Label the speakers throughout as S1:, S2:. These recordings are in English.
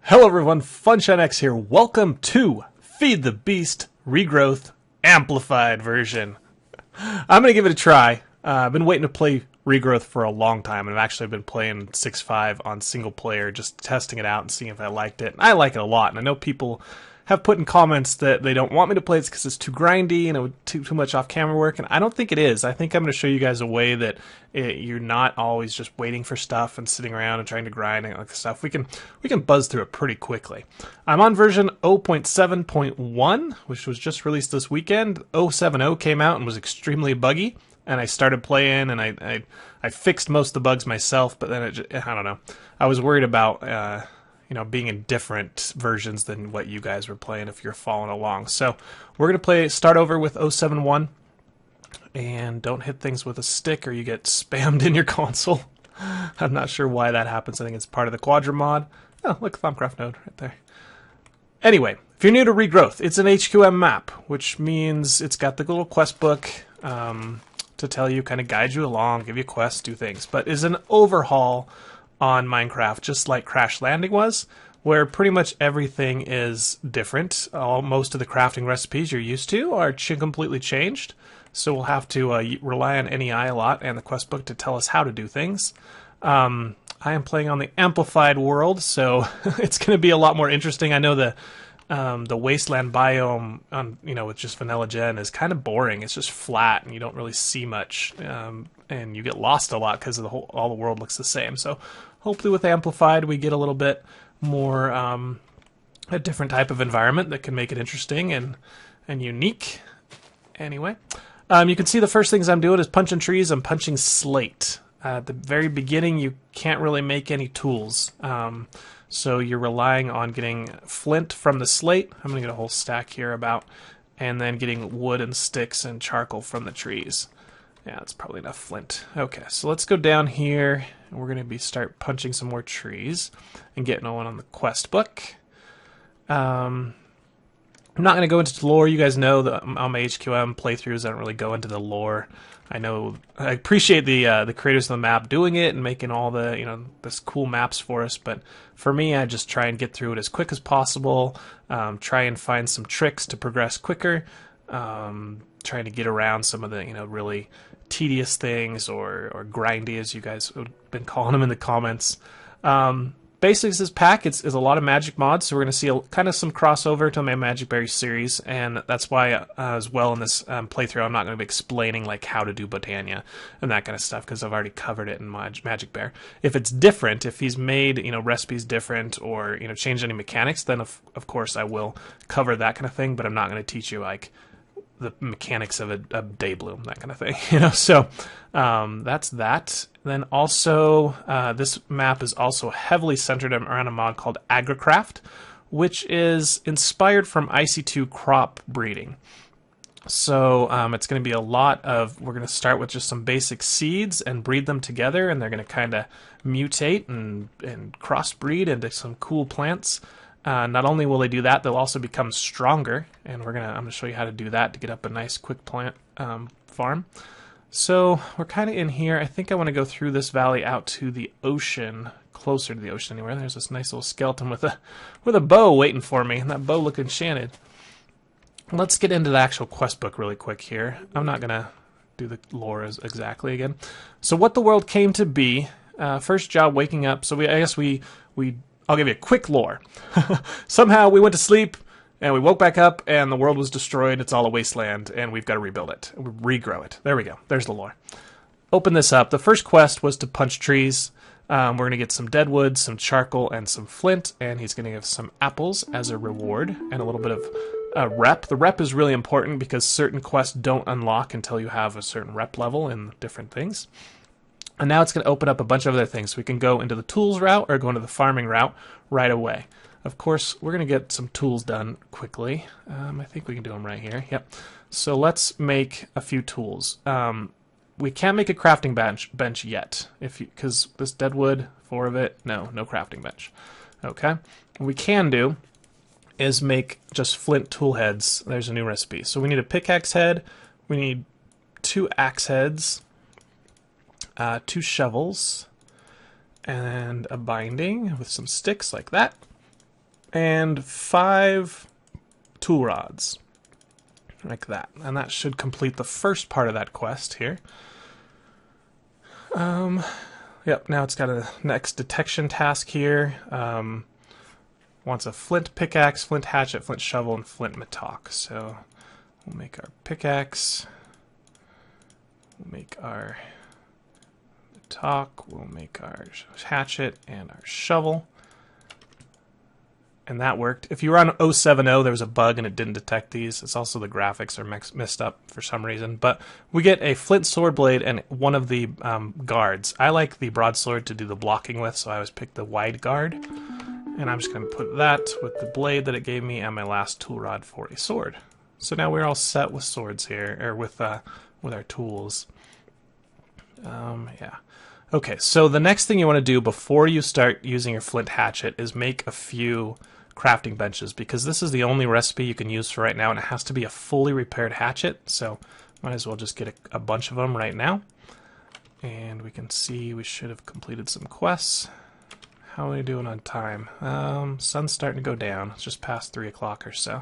S1: Hello everyone, FunshineX here. Welcome to Feed the Beast Regrowth Amplified version. I'm going to give it a try. I've been waiting to play Regrowth for a long time, and I've actually been playing 6.5 on single player, just testing it out and seeing if I liked it. And I like it a lot, and I know people have put in comments that they don't want me to play it because it's too grindy and it would too much off-camera work, and I don't think it is. I think I'm going to show you guys a way that you're not always just waiting for stuff and sitting around and trying to grind and like stuff. We can buzz through it pretty quickly. I'm on version 0.7.1, which was just released this weekend. 0.70 came out and was extremely buggy, and I started playing and I fixed most of the bugs myself, but then I don't know. I was worried about being in different versions than what you guys were playing if you're following along. So we're going to start over with 0.7.1, and don't hit things with a stick or you get spammed in your console. I'm not sure why that happens. I think it's part of the Quadra mod. Oh, look, Thaumcraft node right there. Anyway, if you're new to Regrowth, it's an HQM map, which means it's got the little quest book to tell you, kind of guide you along, give you quests, do things, but is an overhaul on Minecraft, just like Crash Landing was, where pretty much everything is different. Most of the crafting recipes you're used to are completely changed, so we'll have to rely on NEI a lot and the quest book to tell us how to do things. I am playing on the Amplified world, so it's going to be a lot more interesting. I know the wasteland biome on with just vanilla gen is kind of boring. It's just flat and you don't really see much, and you get lost a lot because all the world looks the same. So hopefully with Amplified we get a little bit more a different type of environment that can make it interesting and unique. Anyway, you can see the first things I'm doing is punching trees. I'm punching slate. At the very beginning you can't really make any tools. So you're relying on getting flint from the slate. I'm going to get a whole stack here and then getting wood and sticks and charcoal from the trees. Yeah, that's probably enough flint. Okay, so let's go down here, and we're going to start punching some more trees and getting one on the quest book. I'm not going to go into the lore. You guys know that on my HQM playthroughs I don't really go into the lore. I appreciate the creators of the map doing it and making all the this cool maps for us, but for me I just try and get through it as quick as possible. Try and find some tricks to progress quicker. Trying to get around some of the really tedious things or grindy, as you guys have been calling them in the comments. Basics, this pack is a lot of magic mods, so we're going to see kind of some crossover to my Magic Berry series, and that's why as well in this playthrough I'm not going to be explaining like how to do Botania and that kind of stuff, because I've already covered it in Magic Bear. If it's different, if he's made recipes different or changed any mechanics, then of course I will cover that kind of thing, but I'm not going to teach you like the mechanics of a Daybloom, that kind of thing, So that's that. Then also, this map is also heavily centered around a mod called Agricraft, which is inspired from IC2 crop breeding. So it's going to be a lot of, we're going to start with just some basic seeds and breed them together, and they're going to kind of mutate and crossbreed into some cool plants. Not only will they do that, they'll also become stronger, and I'm going to show you how to do that to get up a nice quick plant farm. So we're kind of in here. I think I want to go through this valley out to the ocean, closer to the ocean anywhere. There's this nice little skeleton with a bow waiting for me, and that bow looked enchanted. Let's get into the actual quest book really quick here. I'm not going to do the lore exactly again. So what the world came to be, first job waking up. So I'll give you a quick lore. Somehow we went to sleep, and we woke back up, and the world was destroyed. It's all a wasteland, and we've got to rebuild it. Regrow it. There we go. There's the lore. Open this up. The first quest was to punch trees. We're going to get some deadwood, some charcoal, and some flint, and he's going to give some apples as a reward, and a little bit of rep. The rep is really important because certain quests don't unlock until you have a certain rep level in different things. And now it's going to open up a bunch of other things. We can go into the tools route or go into the farming route right away. Of course, we're going to get some tools done quickly. I think we can do them right here. Yep. So let's make a few tools. We can't make a crafting bench yet, because this deadwood, 4 of it, no crafting bench. Okay. What we can do is make just flint tool heads. There's a new recipe. So we need a pickaxe head. We need 2 axe heads. 2 shovels, and a binding with some sticks like that. and 5 tool rods. Like that. And that should complete the first part of that quest here. Yep, now it's got a next detection task here. Wants a flint pickaxe, flint hatchet, flint shovel, and flint mattock. So we'll make our pickaxe. We'll make our mattock. We'll make our hatchet and our shovel. And that worked. If you were on 070, there was a bug and it didn't detect these. It's also the graphics are messed up for some reason. But we get a flint sword blade and one of the guards. I like the broadsword to do the blocking with, so I always pick the wide guard. And I'm just going to put that with the blade that it gave me and my last tool rod for a sword. So now we're all set with swords here, or with our tools. Yeah. Okay, so the next thing you want to do before you start using your flint hatchet is make a few crafting benches, because this is the only recipe you can use for right now, and it has to be a fully repaired hatchet, so might as well just get a bunch of them right now. And we can see we should have completed some quests. How are we doing on time? Sun's starting to go down. It's just past 3 o'clock or so.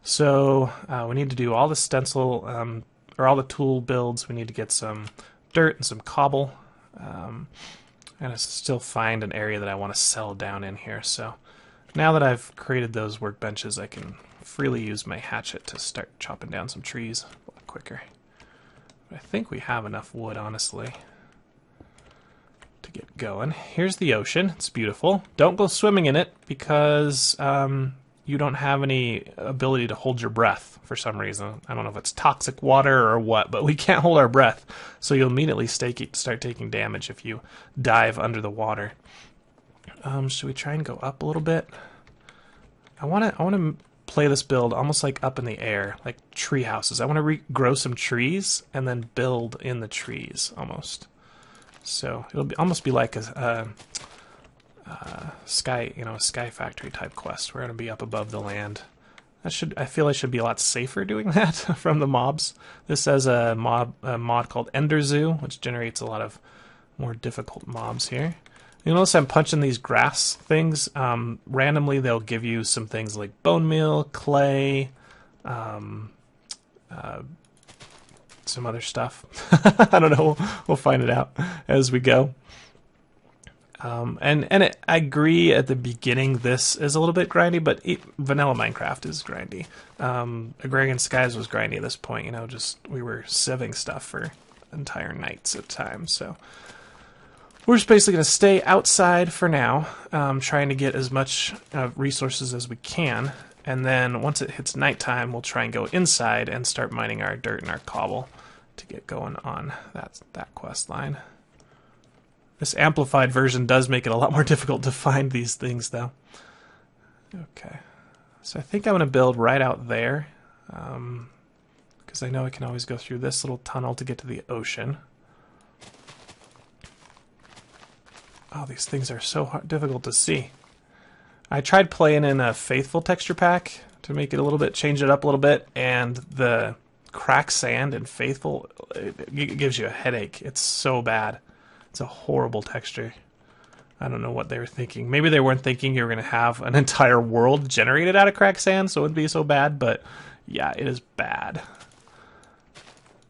S1: So we need to do all the stencil, or all the tool builds. We need to get some dirt and some cobble. And I still find an area that I want to settle down in here, so now that I've created those workbenches, I can freely use my hatchet to start chopping down some trees a lot quicker. But I think we have enough wood, honestly, to get going. Here's the ocean. It's beautiful. Don't go swimming in it because you don't have any ability to hold your breath for some reason. I don't know if it's toxic water or what, but we can't hold our breath, so you'll immediately start taking damage if you dive under the water. Should we try and go up a little bit? I want to play this build almost like up in the air, like tree houses. I want to regrow some trees and then build in the trees almost. So it'll almost be like a sky, a sky factory type quest. We're going to be up above the land. I feel I should be a lot safer doing that from the mobs. This has a mod called Ender Zoo, which generates a lot of more difficult mobs here. You notice I'm punching these grass things. Randomly, they'll give you some things like bone meal, clay, some other stuff. I don't know. We'll find it out as we go. I agree at the beginning this is a little bit grindy, but vanilla Minecraft is grindy. Agrarian Skies was grindy at this point. Just we were sieving stuff for entire nights at times. So we're just basically going to stay outside for now, trying to get as much resources as we can. And then once it hits nighttime, we'll try and go inside and start mining our dirt and our cobble to get going on that quest line. This amplified version does make it a lot more difficult to find these things, though. Okay. So I think I'm going to build right out there, because I know I can always go through this little tunnel to get to the ocean. Oh, these things are so difficult to see. I tried playing in a Faithful texture pack to make it a little bit, change it up a little bit, and the cracked sand in Faithful, it gives you a headache. It's so bad. It's a horrible texture. I don't know what they were thinking. Maybe they weren't thinking you were going to have an entire world generated out of cracked sand, so it wouldn't be so bad, but yeah, it is bad.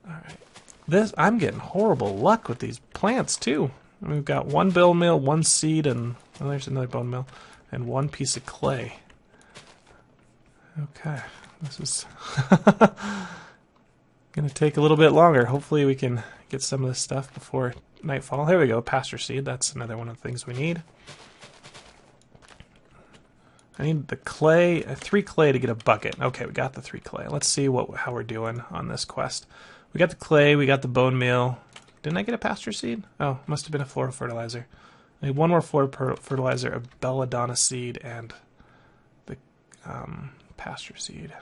S1: Alright. I'm getting horrible luck with these plants, too. We've got one bone meal, one seed, and there's another bone meal, and one piece of clay. Okay, this is going to take a little bit longer. Hopefully we can get some of this stuff before nightfall. Here we go, pasture seed. That's another one of the things we need. I need the clay, 3 clay to get a bucket. Okay, we got the 3 clay. Let's see how we're doing on this quest. We got the clay, we got the bone meal. Didn't I get a pasture seed? Oh, must have been a floral fertilizer. I need one more floral fertilizer, a belladonna seed, and the pasture seed.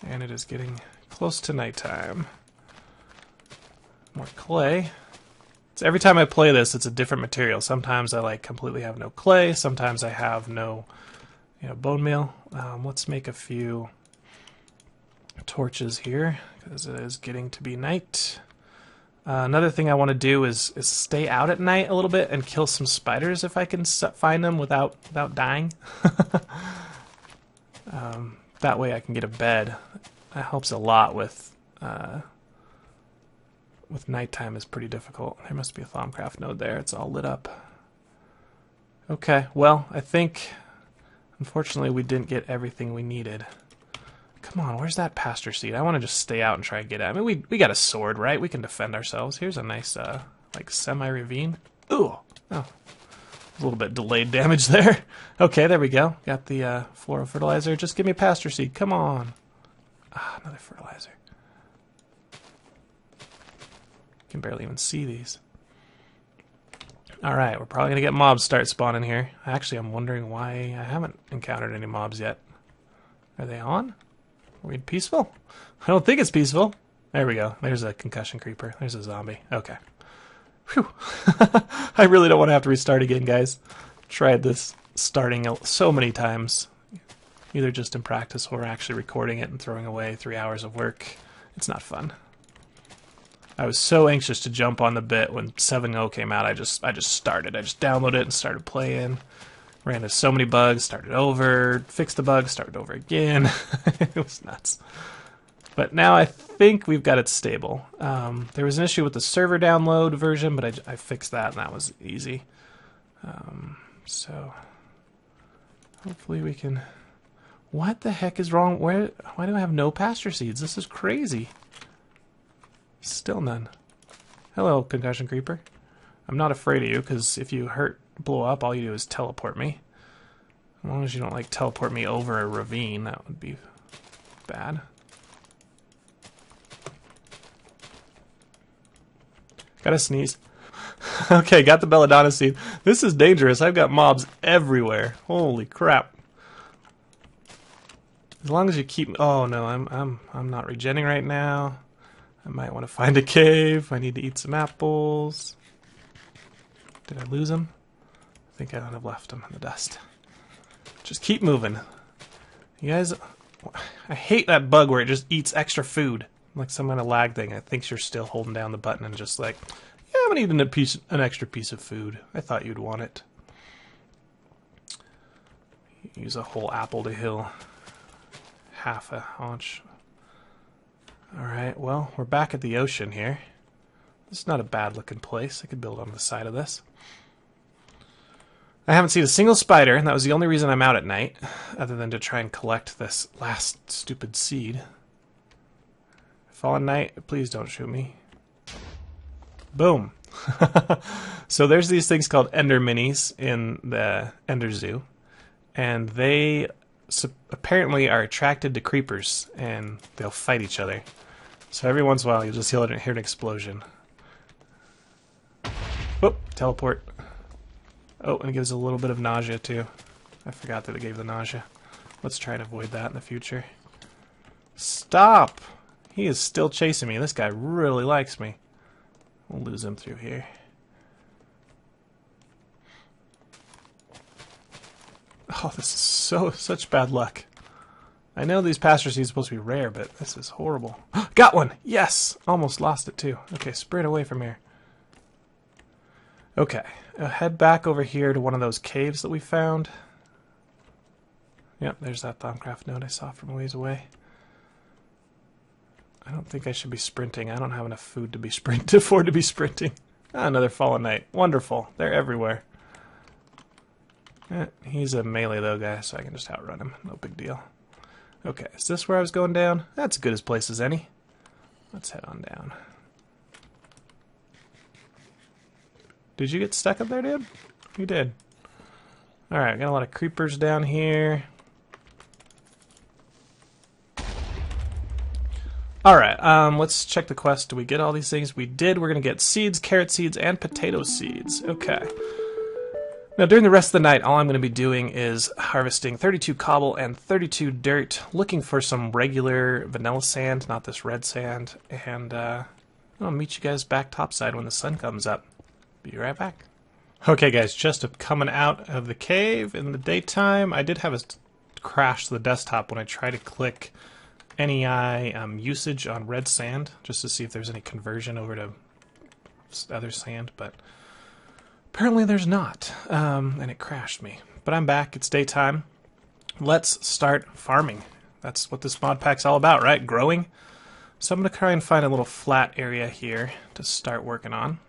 S1: And it is getting close to nighttime. More clay. So every time I play this, it's a different material. Sometimes I completely have no clay. Sometimes I have no, bone meal. Let's make a few torches here because it is getting to be night. Another thing I want to do is stay out at night a little bit and kill some spiders if I can find them without dying. That way I can get a bed. That helps a lot with nighttime is pretty difficult. There must be a Thaumcraft node there. It's all lit up. Okay, well, I think unfortunately we didn't get everything we needed. Come on, where's that pasture seed? I want to just stay out and try and get it. I mean, we got a sword, right? We can defend ourselves. Here's a nice, like, semi-ravine. Ooh! Oh, a little bit delayed damage there. Okay, there we go. Got the floral fertilizer. Just give me a pasture seed. Come on. Ah, another fertilizer. Can barely even see these. Alright, we're probably going to get mobs start spawning here. Actually, I'm wondering why I haven't encountered any mobs yet. Are they on? Are we peaceful? I don't think it's peaceful. There we go. There's a concussion creeper. There's a zombie. Okay. Whew. I really don't want to have to restart again, guys. Tried this starting so many times. Either just in practice or actually recording it and throwing away 3 hours of work. It's not fun. I was so anxious to jump on the bit when 7.0 came out. I just started. I just downloaded it and started playing. Ran into so many bugs, started over, fixed the bugs, started over again. It was nuts. But now I think we've got it stable. There was an issue with the server download version, but I fixed that, and that was easy. So hopefully we can... What the heck is wrong? Why do I have no pasture seeds? This is crazy. Still none. Hello, concussion creeper. I'm not afraid of you, because if you blow up, all you do is teleport me. As long as you don't, like, teleport me over a ravine, that would be bad. Gotta sneeze. Okay, got the belladonna seed. This is dangerous. I've got mobs everywhere. Holy crap. As long as you keep... Oh no, I'm not regenning right now. I might want to find a cave. I need to eat some apples. Did I lose them? I think I would have left them in the dust. Just keep moving. You guys, I hate that bug where it just eats extra food. Like some kind of lag thing. It thinks you're still holding down the button and just like, yeah, I'm gonna eat an extra piece of food. I thought you'd want it. Use a whole apple to heal half a haunch. Alright, well, we're back at the ocean here. This is not a bad looking place. I could build on the side of this. I haven't seen a single spider, and that was the only reason I'm out at night, other than to try and collect this last stupid seed. Fallen Knight, please don't shoot me. Boom. So there's these things called Ender Minis in the Ender Zoo, and they apparently are attracted to creepers, and they'll fight each other. So every once in a while you'll just hear an explosion. Whoop, teleport. Oh, and it gives a little bit of nausea too. I forgot that it gave the nausea. Let's try and avoid that in the future. Stop! He is still chasing me. This guy really likes me. We'll lose him through here. Oh, this is such bad luck. I know these pasture seeds are supposed to be rare, but this is horrible. Got one! Yes! Almost lost it too. Okay, sprint away from here. Okay, head back over here to one of those caves that we found. Yep, there's that Thaumcraft node I saw from a ways away. I don't think I should be sprinting. I don't have enough food to afford to be sprinting. Ah, another Fallen Knight. Wonderful. They're everywhere. He's a melee though, guy, so I can just outrun him. No big deal. Okay, is this where I was going down? That's as good a place as any. Let's head on down. Did you get stuck up there, dude? You did. Alright, got a lot of creepers down here. Alright, let's check the quest. Do we get all these things? We did. We're going to get seeds, carrot seeds, and potato seeds. Okay. Now, during the rest of the night, all I'm going to be doing is harvesting 32 cobble and 32 dirt, looking for some regular vanilla sand, not this red sand, and I'll meet you guys back topside when the sun comes up. Be right back. Okay, guys, just coming out of the cave in the daytime. I did have a crash to the desktop when I tried to click NEI usage on red sand, just to see if there's any conversion over to other sand, but apparently there's not, and it crashed me. But I'm back. It's daytime. Let's start farming. That's what this mod pack's all about, right? Growing. So I'm going to try and find a little flat area here to start working on.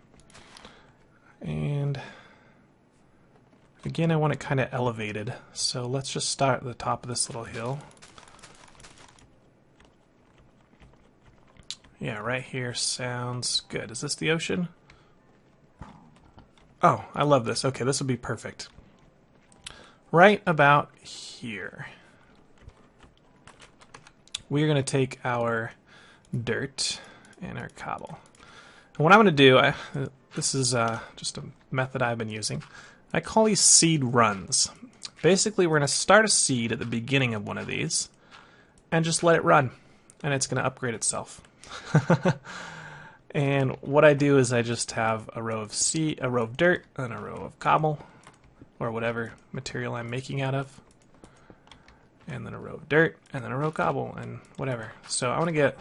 S1: And again, I want it kind of elevated. So let's just start at the top of this little hill. Yeah, right here sounds good. Is this the ocean? Oh, I love this. Okay, this will be perfect. Right about here. We're going to take our dirt and our cobble. And what I'm going to do, this is just a method I've been using. I call these seed runs. Basically, we're going to start a seed at the beginning of one of these and just let it run. And it's going to upgrade itself. And what I do is I just have a row of dirt, and a row of cobble, or whatever material I'm making out of, and then a row of dirt, and then a row of cobble, and whatever. So I want to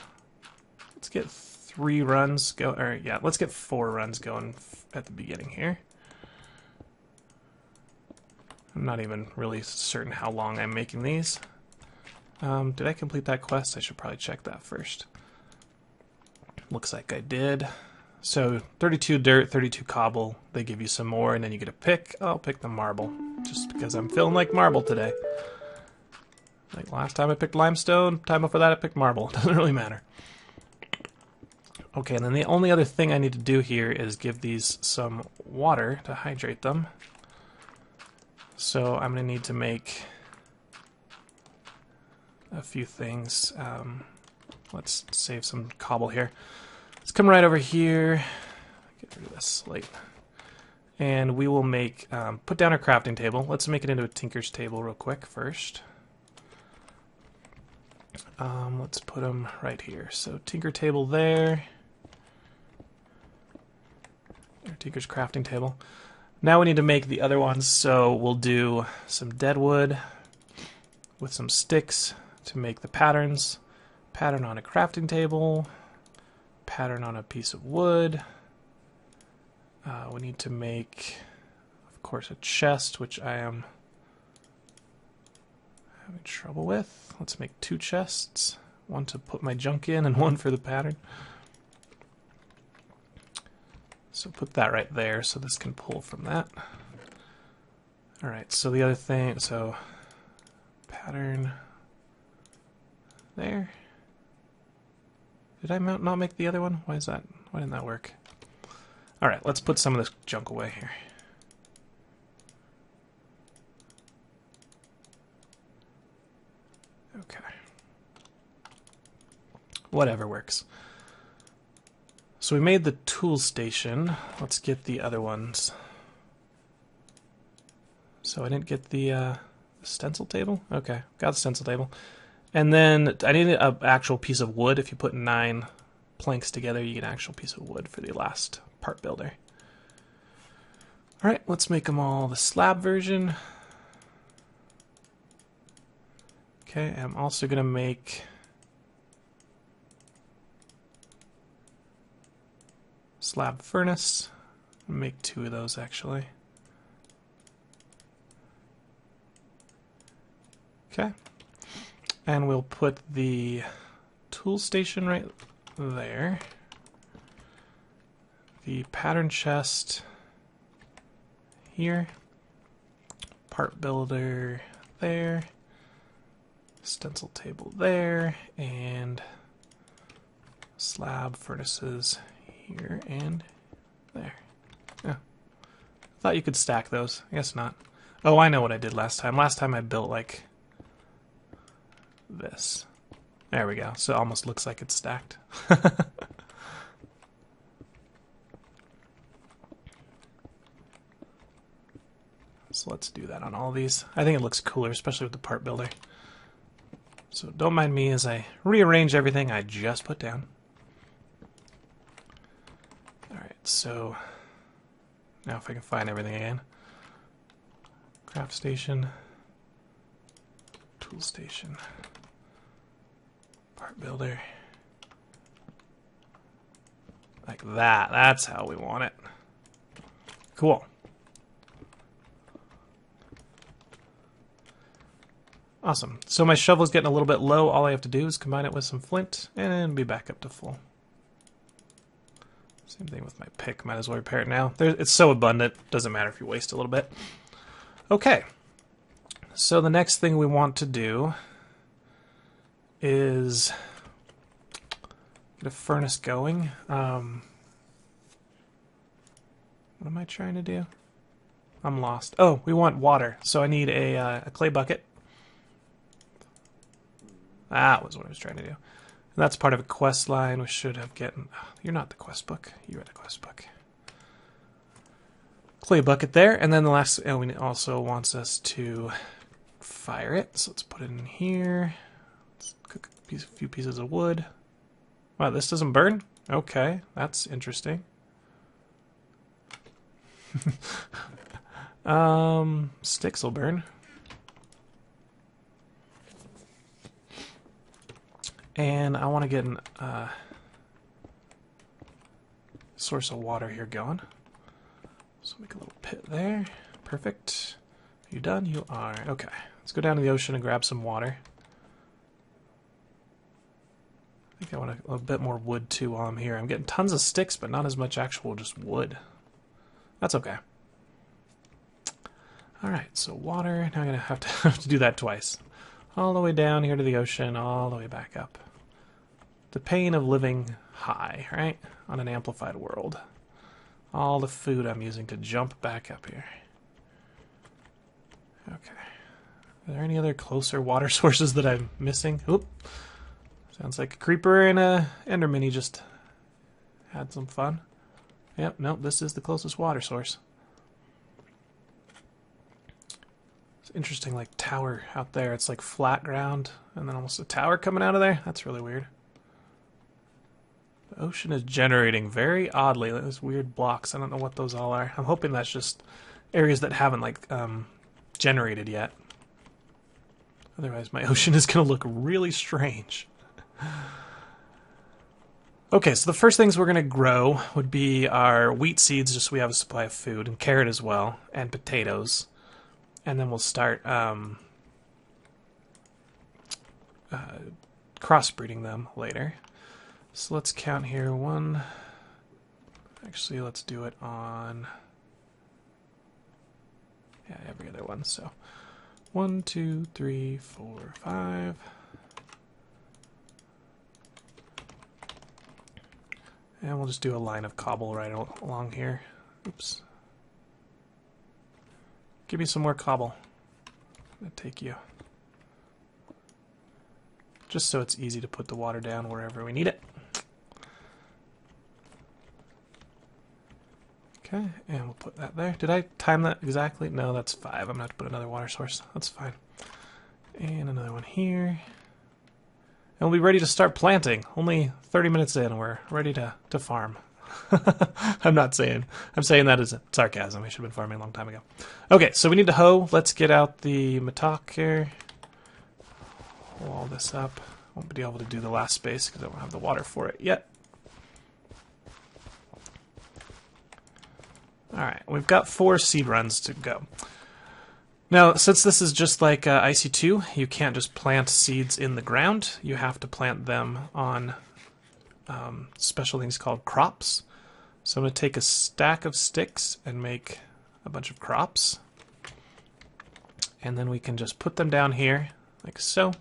S1: let's get 3 runs go, or yeah, let's get 4 runs going at the beginning here. I'm not even really certain how long I'm making these. Did I complete that quest? I should probably check that first. Looks like I did. So 32 dirt, 32 cobble. They give you some more, and then you get a pick. I'll pick the marble, just because I'm feeling like marble today. Like last time I picked limestone, time before that I picked marble. Doesn't really matter. Okay, and then the only other thing I need to do here is give these some water to hydrate them. So I'm going to need to make a few things. Let's save some cobble here. Let's come right over here. Get rid of this slate. And we will make, put down our crafting table. Let's make it into a tinker's table real quick first. Let's put them right here. So tinker table there. Our tinker's crafting table. Now we need to make the other ones. So we'll do some dead wood with some sticks to make the patterns. Pattern on a crafting table, pattern on a piece of wood. We need to make, of course, a chest, which I am having trouble with. Let's make 2 chests, one to put my junk in and one for the pattern. So put that right there so this can pull from that. Alright, so the other thing, so pattern there. Did I not make the other one? Why is that? Why didn't that work? Alright, let's put some of this junk away here. Okay. Whatever works. So we made the tool station. Let's get the other ones. So I didn't get the stencil table? Okay, got the stencil table. And then I need an actual piece of wood. If you put 9 planks together, you get an actual piece of wood for the last part builder. Alright, let's make them all the slab version. Okay, I'm also going to make slab furnace. I'll make 2 of those actually. Okay. And we'll put the tool station right there. The pattern chest here. Part builder there. Stencil table there. And slab furnaces here and there. Yeah. I thought you could stack those. I guess not. Oh, I know what I did last time. Last time I built like this. There we go. So it almost looks like it's stacked. So let's do that on all these. I think it looks cooler, especially with the part builder. So don't mind me as I rearrange everything I just put down. Alright, so now if I can find everything again. Craft station. Tool station. Part builder. Like that. That's how we want it. Cool. Awesome. So my shovel's getting a little bit low. All I have to do is combine it with some flint and be back up to full. Same thing with my pick. Might as well repair it now. It's so abundant. Doesn't matter if you waste a little bit. Okay. So the next thing we want to do is get a furnace going. What am I trying to do? I'm lost. Oh, we want water. So I need a clay bucket. That was what I was trying to do. And that's part of a quest line. We should have gotten... You're not the quest book. You are the quest book. Clay bucket there. And then the last... Oh, it also wants us to fire it. So let's put it in here. Let's cook a few pieces of wood. Wow, this doesn't burn? Okay, that's interesting. Sticks will burn. And I want to get a source of water here going. So make a little pit there. Perfect. Are you done? You are. Okay. Let's go down to the ocean and grab some water. I think I want a bit more wood too while I'm here. I'm getting tons of sticks, but not as much actual just wood. That's okay. Alright, so water. Now I'm going to have to do that twice. All the way down here to the ocean, all the way back up. The pain of living high, right? On an amplified world. All the food I'm using to jump back up here. Okay. Are there any other closer water sources that I'm missing? Oop. Sounds like a creeper and a enderman. He just had some fun. Yep, nope, this is the closest water source. Interesting, like tower out there. It's like flat ground and then almost a tower coming out of there. That's really weird. The ocean is generating very oddly. Those weird blocks. I don't know what those all are. I'm hoping that's just areas that haven't like generated yet. Otherwise my ocean is going to look really strange. Okay, so the first things we're going to grow would be our wheat seeds, just so we have a supply of food, and carrot as well, and potatoes. And then we'll start crossbreeding them later. So let's count here. One. Actually, let's do it on every other one. So 1, 2, 3, 4, 5. And we'll just do a line of cobble right along here. Oops. Give me some more cobble. I'm gonna take you. Just so it's easy to put the water down wherever we need it. Okay, and we'll put that there. Did I time that exactly? No, that's 5. I'm gonna have to put another water source. That's fine. And another one here. And we'll be ready to start planting. Only 30 minutes in, and we're ready to farm. I'm saying that as sarcasm. We should have been farming a long time ago. Okay, so we need to hoe. Let's get out the mattock here. Wall this up. Won't be able to do the last space because I don't have the water for it yet. Alright, we've got 4 seed runs to go. Now, since this is just like IC2, you can't just plant seeds in the ground. You have to plant them on special things called crops. So I'm going to take a stack of sticks and make a bunch of crops. And then we can just put them down here, like so,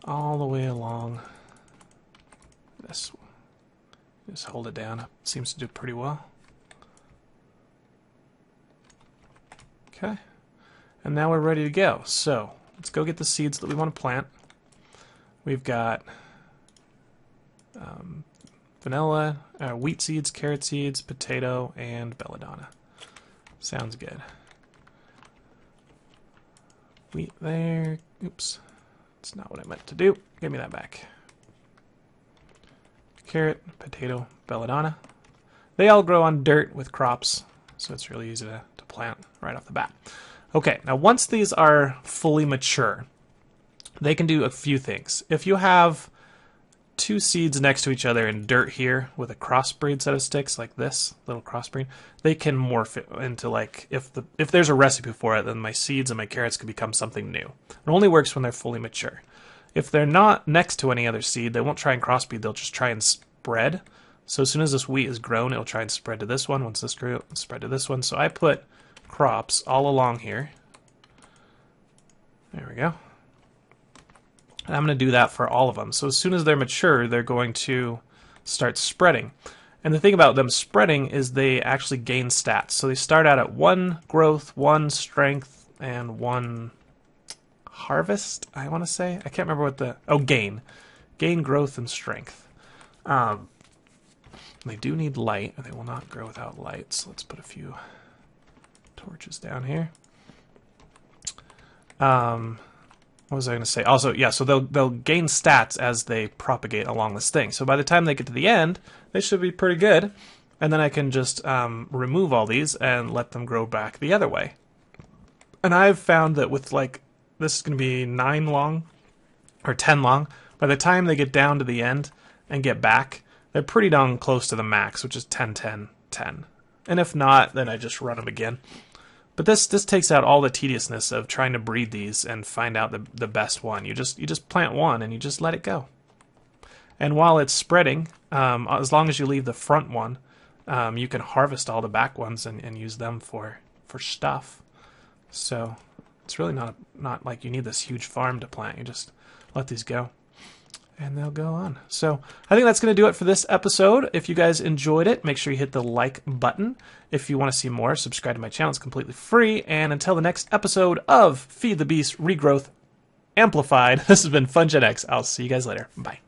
S1: all the way along this. Just hold it down. It seems to do pretty well. Okay. And now we're ready to go. So let's go get the seeds that we want to plant. We've got vanilla, wheat seeds, carrot seeds, potato, and belladonna. Sounds good. Wheat there. Oops. That's not what I meant to do. Give me that back. Carrot, potato, belladonna. They all grow on dirt with crops, so it's really easy to plant right off the bat. Okay, now once these are fully mature, they can do a few things. If you have two seeds next to each other in dirt here with a crossbreed set of sticks like this little crossbreed, they can morph it into, like, if there's a recipe for it, then my seeds and my carrots could become something new. It only works when they're fully mature. If they're not next to any other seed, they won't try and crossbreed, they'll just try and spread. So as soon as this wheat is grown, it'll try and spread to this one. Once this grew, it'll spread to this one. So I put crops all along here. There we go. And I'm going to do that for all of them. So as soon as they're mature, they're going to start spreading. And the thing about them spreading is they actually gain stats. So they start out at 1 growth, 1 strength, and 1 harvest, I want to say. I can't remember what the... Oh, gain. Gain, growth, and strength. They do need light, and they will not grow without light. So let's put a few torches down here. What was I going to say? Also, yeah, so they'll gain stats as they propagate along this thing. So by the time they get to the end, they should be pretty good. And then I can just remove all these and let them grow back the other way. And I've found that with, like, this is going to be 9 long, or 10 long. By the time they get down to the end and get back, they're pretty darn close to the max, which is 10, 10, 10. And if not, then I just run them again. But this takes out all the tediousness of trying to breed these and find out the best one. You just plant one and you just let it go. And while it's spreading, as long as you leave the front one, you can harvest all the back ones and use them for stuff. So it's really not like you need this huge farm to plant. You just let these go, and they'll go on. So I think that's going to do it for this episode. If you guys enjoyed it, make sure you hit the like button. If you want to see more, subscribe to my channel. It's completely free. And until the next episode of Feed the Beast Regrowth Amplified, this has been FunGenX. I'll see you guys later. Bye.